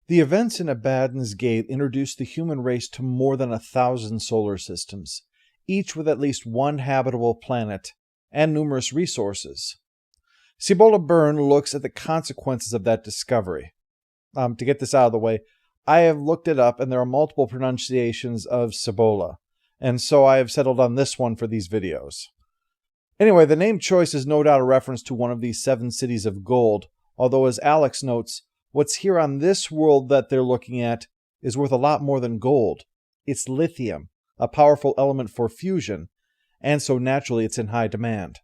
The events in Abaddon's Gate introduced the human race to more than 1,000 solar systems, each with at least one habitable planet and numerous resources. Cibola Byrne looks at the consequences of that discovery. To get this out of the way, I have looked it up and there are multiple pronunciations of Cibola, and so I have settled on this one for these videos. Anyway, the name choice is no doubt a reference to one of these 7 cities of gold, although as Alex notes, what's here on this world that they're looking at is worth a lot more than gold. It's lithium, a powerful element for fusion, and so naturally it's in high demand.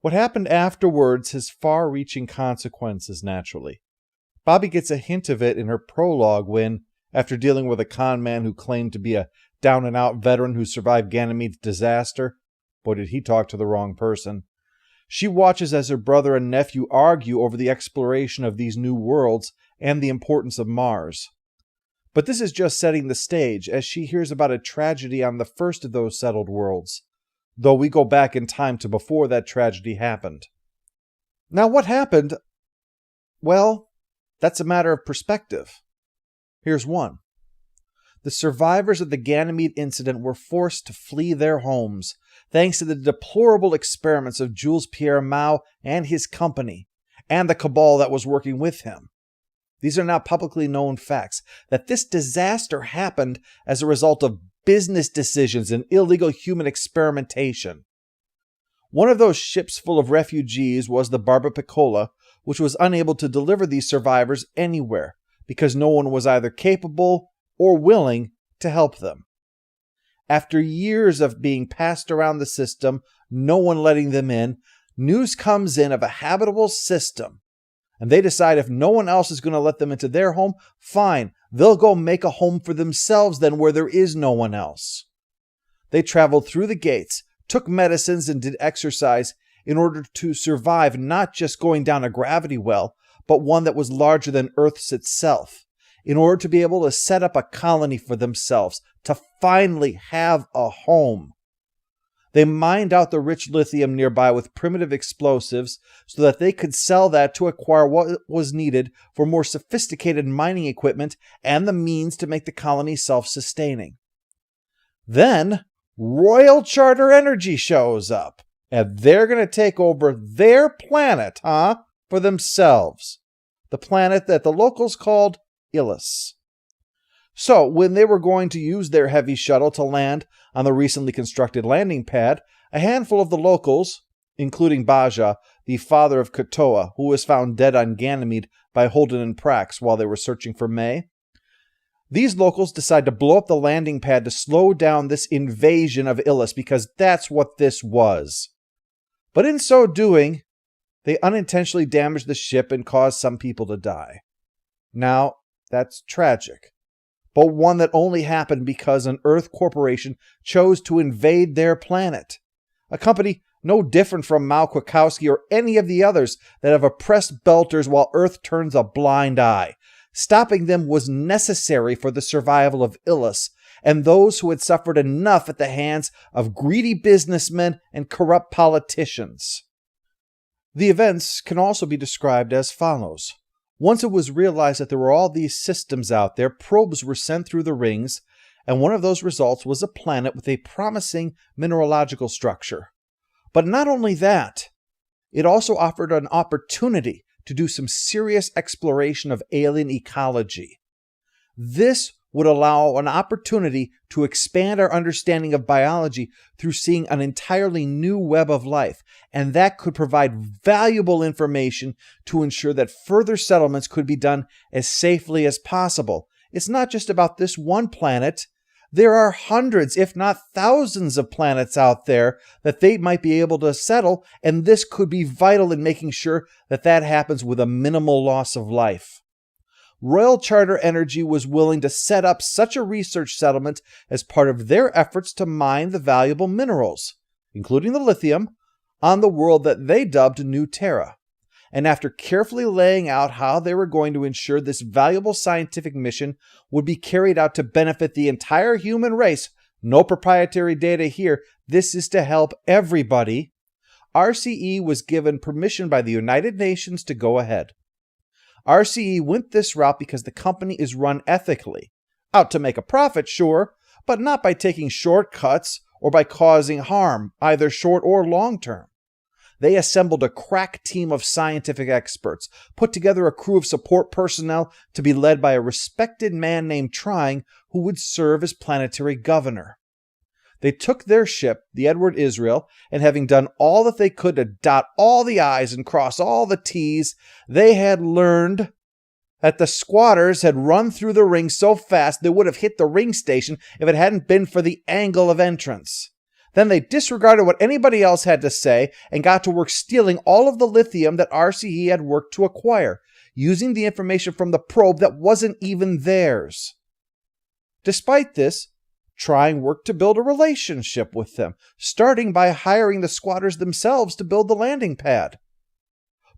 What happened afterwards has far-reaching consequences, naturally. Bobby gets a hint of it in her prologue when, after dealing with a con man who claimed to be a down-and-out veteran who survived Ganymede's disaster, boy did he talk to the wrong person, she watches as her brother and nephew argue over the exploration of these new worlds and the importance of Mars. But this is just setting the stage, as she hears about a tragedy on the first of those settled worlds, though we go back in time to before that tragedy happened. Now what happened? Well, that's a matter of perspective. Here's one. The survivors of the Ganymede incident were forced to flee their homes, thanks to the deplorable experiments of Jules Pierre Mao and his company, and the cabal that was working with him. These are now publicly known facts, that this disaster happened as a result of business decisions and illegal human experimentation. One of those ships full of refugees was the Barba Piccola, which was unable to deliver these survivors anywhere, because no one was either capable or willing to help them. After years of being passed around the system, no one letting them in, news comes in of a habitable system. And they decide if no one else is going to let them into their home, fine, they'll go make a home for themselves then where there is no one else. They traveled through the gates, took medicines and did exercise in order to survive not just going down a gravity well, but one that was larger than Earth's itself, in order to be able to set up a colony for themselves, to finally have a home. They mined out the rich lithium nearby with primitive explosives so that they could sell that to acquire what was needed for more sophisticated mining equipment and the means to make the colony self-sustaining. Then, Royal Charter Energy shows up, and they're going to take over their planet, for themselves. The planet that the locals called Illis. So, when they were going to use their heavy shuttle to land on the recently constructed landing pad, a handful of the locals, including Baja, the father of Katoa, who was found dead on Ganymede by Holden and Prax while they were searching for May, these locals decide to blow up the landing pad to slow down this invasion of Illis, because that's what this was. But in so doing, they unintentionally damaged the ship and caused some people to die. Now, that's tragic, but one that only happened because an Earth corporation chose to invade their planet. A company no different from Mao Kwiatkowski or any of the others that have oppressed Belters while Earth turns a blind eye. Stopping them was necessary for the survival of Illis and those who had suffered enough at the hands of greedy businessmen and corrupt politicians. The events can also be described as follows. Once it was realized that there were all these systems out there, probes were sent through the rings, and one of those results was a planet with a promising mineralogical structure. But not only that, it also offered an opportunity to do some serious exploration of alien ecology. This would allow an opportunity to expand our understanding of biology through seeing an entirely new web of life, and that could provide valuable information to ensure that further settlements could be done as safely as possible. It's not just about this one planet. There are hundreds, if not thousands of planets out there that they might be able to settle, and this could be vital in making sure that that happens with a minimal loss of life. Royal Charter Energy was willing to set up such a research settlement as part of their efforts to mine the valuable minerals, including the lithium, on the world that they dubbed New Terra. And after carefully laying out how they were going to ensure this valuable scientific mission would be carried out to benefit the entire human race, no proprietary data here, this is to help everybody, RCE was given permission by the United Nations to go ahead. RCE went this route because the company is run ethically. Out to make a profit, sure, but not by taking shortcuts or by causing harm, either short or long term. They assembled a crack team of scientific experts, put together a crew of support personnel to be led by a respected man named Trying, who would serve as planetary governor. They took their ship, the Edward Israel, and having done all that they could to dot all the I's and cross all the T's, they had learned that the squatters had run through the ring so fast they would have hit the ring station if it hadn't been for the angle of entrance. Then they disregarded what anybody else had to say and got to work stealing all of the lithium that RCE had worked to acquire, using the information from the probe that wasn't even theirs. Despite this, Trying worked to build a relationship with them, starting by hiring the squatters themselves to build the landing pad.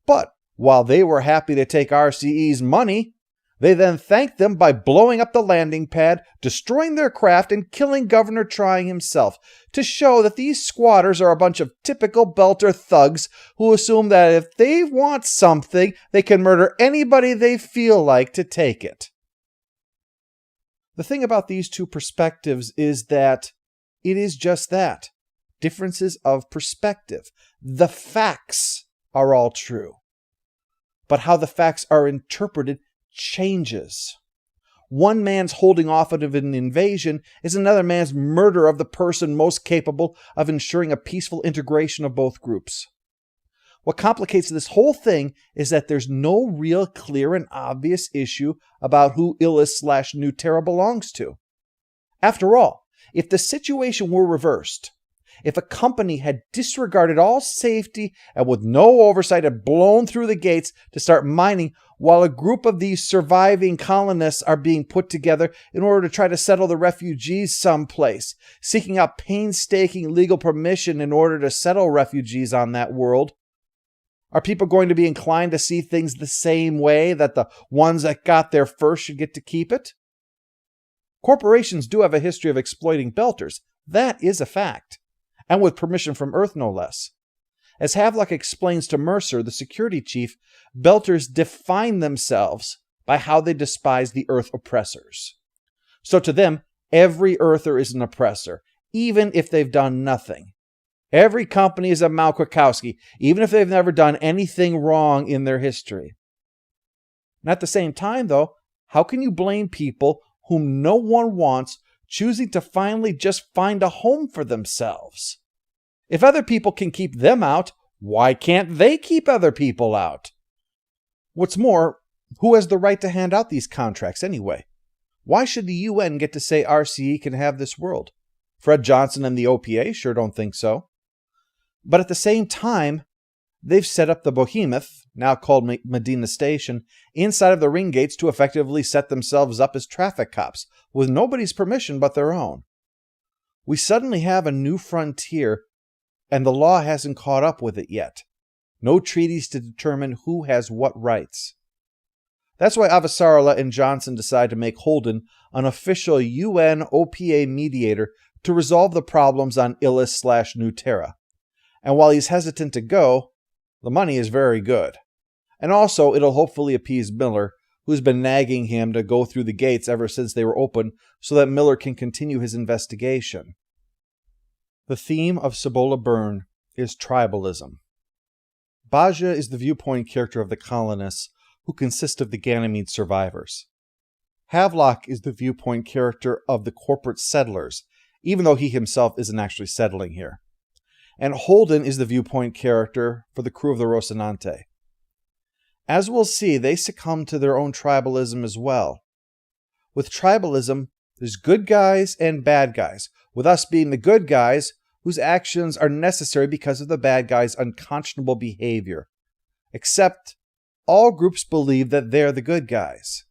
But while they were happy to take RCE's money, they then thanked them by blowing up the landing pad, destroying their craft, and killing Governor Trying himself, to show that these squatters are a bunch of typical Belter thugs who assume that if they want something, they can murder anybody they feel like to take it. The thing about these two perspectives is that it is just that, differences of perspective. The facts are all true, but how the facts are interpreted changes. One man's holding off of an invasion is another man's murder of the person most capable of ensuring a peaceful integration of both groups. What complicates this whole thing is that there's no real clear and obvious issue about who Illis/New Terra belongs to. After all, if the situation were reversed, if a company had disregarded all safety and with no oversight had blown through the gates to start mining while a group of these surviving colonists are being put together in order to try to settle the refugees someplace, seeking out painstaking legal permission in order to settle refugees on that world, are people going to be inclined to see things the same way, that the ones that got there first should get to keep it? Corporations do have a history of exploiting Belters. That is a fact. And with permission from Earth, no less. As Havelock explains to Mercer, the security chief, Belters define themselves by how they despise the Earth oppressors. So to them, every Earther is an oppressor, even if they've done nothing. Every company is a Mal Krakowski, even if they've never done anything wrong in their history. And at the same time, though, how can you blame people whom no one wants choosing to finally just find a home for themselves? If other people can keep them out, why can't they keep other people out? What's more, who has the right to hand out these contracts anyway? Why should the UN get to say RCE can have this world? Fred Johnson and the OPA sure don't think so. But at the same time, they've set up the Behemoth, now called Medina Station, inside of the ring gates to effectively set themselves up as traffic cops, with nobody's permission but their own. We suddenly have a new frontier, and the law hasn't caught up with it yet. No treaties to determine who has what rights. That's why Avasarala and Johnson decide to make Holden an official UN OPA mediator to resolve the problems on Illis/New Terra. And while he's hesitant to go, the money is very good. And also, it'll hopefully appease Miller, who's been nagging him to go through the gates ever since they were open so that Miller can continue his investigation. The theme of Cibola Burn is tribalism. Baja is the viewpoint character of the colonists, who consist of the Ganymede survivors. Havelock is the viewpoint character of the corporate settlers, even though he himself isn't actually settling here. And Holden is the viewpoint character for the crew of the Rocinante. As we'll see, they succumb to their own tribalism as well. With tribalism, there's good guys and bad guys, with us being the good guys whose actions are necessary because of the bad guys' unconscionable behavior. Except, all groups believe that they're the good guys.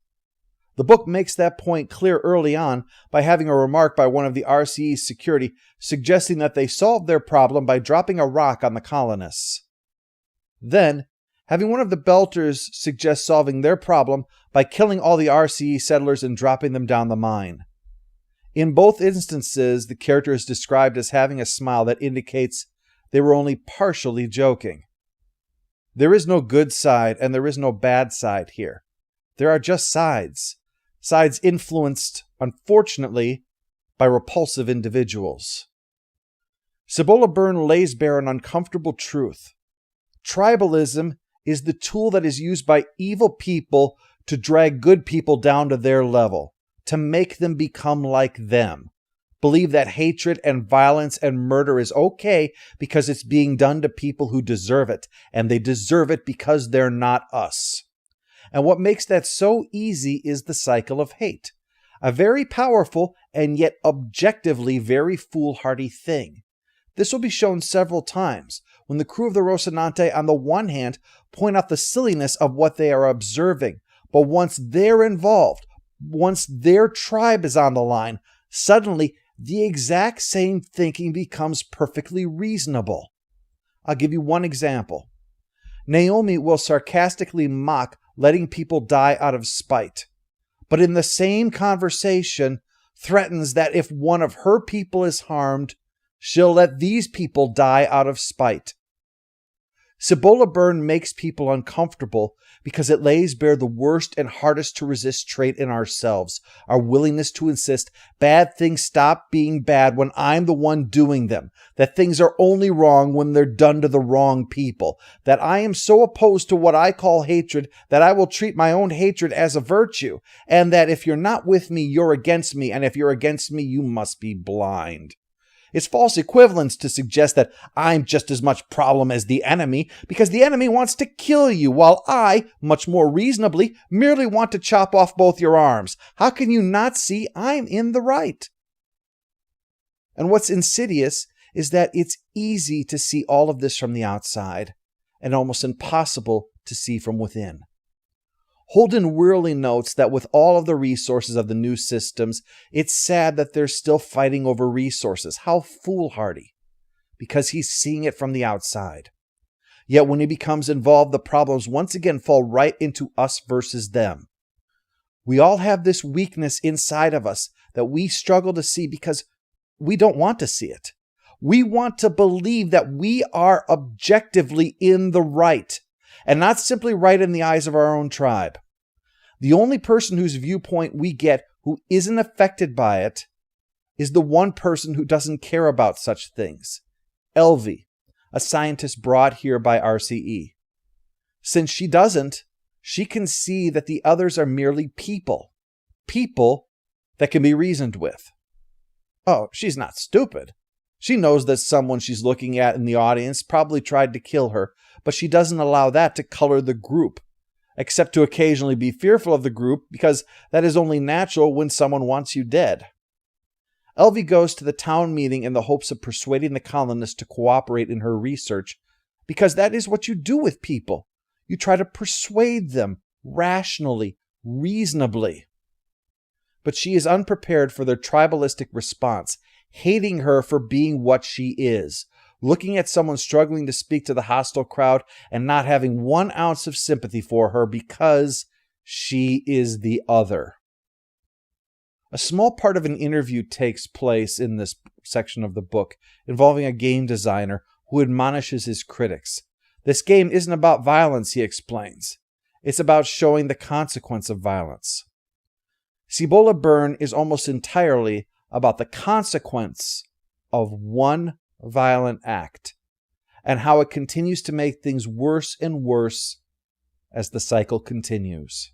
The book makes that point clear early on by having a remark by one of the RCE's security suggesting that they solved their problem by dropping a rock on the colonists. Then, having one of the Belters suggest solving their problem by killing all the RCE settlers and dropping them down the mine. In both instances, the character is described as having a smile that indicates they were only partially joking. There is no good side and there is no bad side here. There are just sides. Sides influenced, unfortunately, by repulsive individuals. Cibola Byrne lays bare an uncomfortable truth. Tribalism is the tool that is used by evil people to drag good people down to their level, to make them become like them. Believe that hatred and violence and murder is okay because it's being done to people who deserve it, and they deserve it because they're not us. And what makes that so easy is the cycle of hate, a very powerful and yet objectively very foolhardy thing. This will be shown several times when the crew of the Rocinante, on the one hand, point out the silliness of what they are observing, but once they're involved, once their tribe is on the line, suddenly the exact same thinking becomes perfectly reasonable. I'll give you one example. Naomi will sarcastically mock letting people die out of spite, but in the same conversation threatens that if one of her people is harmed, she'll let these people die out of spite. Cibola Byrne makes people uncomfortable because it lays bare the worst and hardest to resist trait in ourselves, our willingness to insist bad things stop being bad when I'm the one doing them, that things are only wrong when they're done to the wrong people, that I am so opposed to what I call hatred that I will treat my own hatred as a virtue, and that if you're not with me, you're against me, and if you're against me, you must be blind. It's false equivalence to suggest that I'm just as much problem as the enemy because the enemy wants to kill you while I, much more reasonably, merely want to chop off both your arms. How can you not see I'm in the right? And what's insidious is that it's easy to see all of this from the outside and almost impossible to see from within. Holden Wearily notes that with all of the resources of the new systems, it's sad that they're still fighting over resources. How foolhardy, because he's seeing it from the outside. Yet when he becomes involved, the problems once again fall right into us versus them. We all have this weakness inside of us that we struggle to see because we don't want to see it. We want to believe that we are objectively in the right, and not simply right in the eyes of our own tribe. The only person whose viewpoint we get who isn't affected by it is the one person who doesn't care about such things, Elvie, a scientist brought here by RCE. Since she doesn't, she can see that the others are merely people that can be reasoned with. Oh, she's not stupid. She knows that someone she's looking at in the audience probably tried to kill her, but she doesn't allow that to color the group, except to occasionally be fearful of the group because that is only natural when someone wants you dead. Elvie goes to the town meeting in the hopes of persuading the colonists to cooperate in her research because that is what you do with people. You try to persuade them rationally, reasonably. But she is unprepared for their tribalistic response, hating her for being what she is, looking at someone struggling to speak to the hostile crowd and not having 1 ounce of sympathy for her because she is the other. A small part of an interview takes place in this section of the book involving a game designer who admonishes his critics. This game isn't about violence, he explains. It's about showing the consequence of violence. Cibola Byrne is almost entirely about the consequence of one violent act and how it continues to make things worse and worse as the cycle continues.